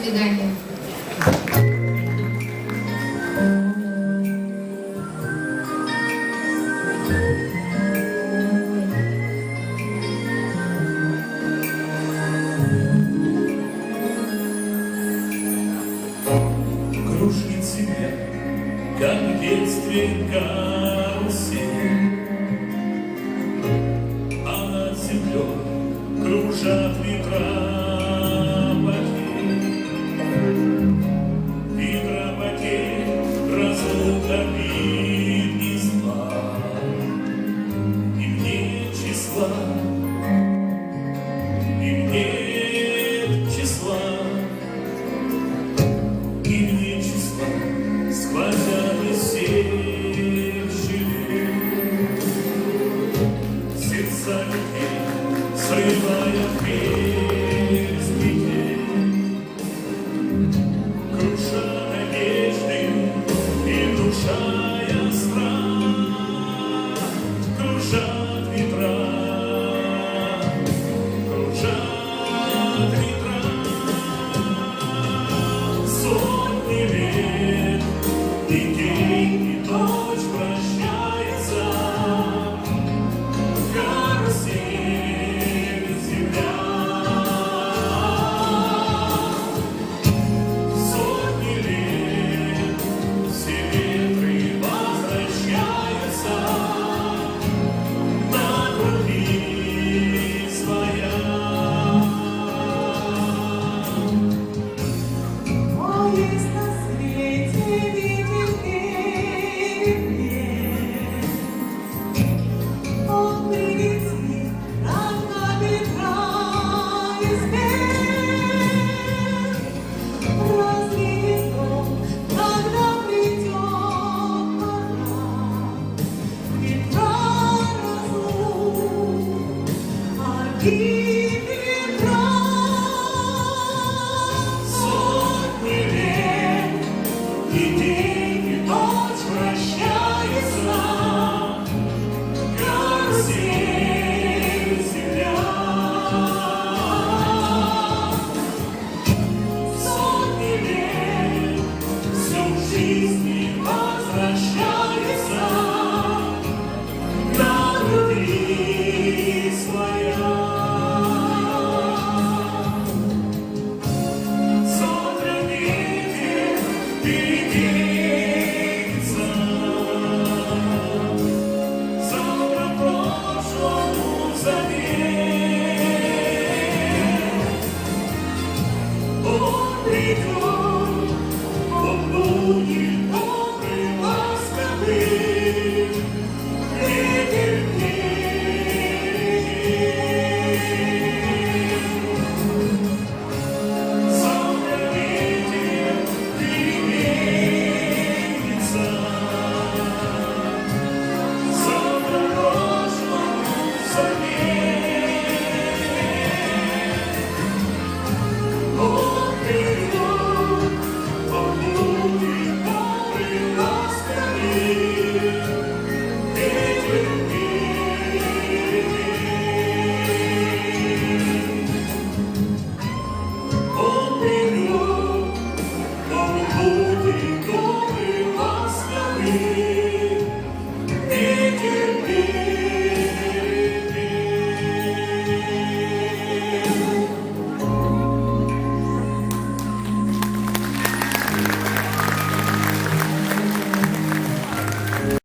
свидания. Кружит себя, как в детстве карусель, а над землей кружат ветропаки, разлука бит гнезда, им нет числа, им нет числа. Сквозят из всех щелей сердца людей, срывая весь метель, круша надежды и внушая страх, кружат ветра, кружат ветра. Сотни лет и день, и ночь прощается, карусель земля. Сотни лет все ветры возвращаются на круги своя. Есть на свете он прилетит, равно ветра избег. Развеет он, когда придет пора, ветра разлук, обид ветра. Сотни лет и день, и ночь прощается, карусель земля. Сотни лет всю жизнь возвращается на круги своя. Он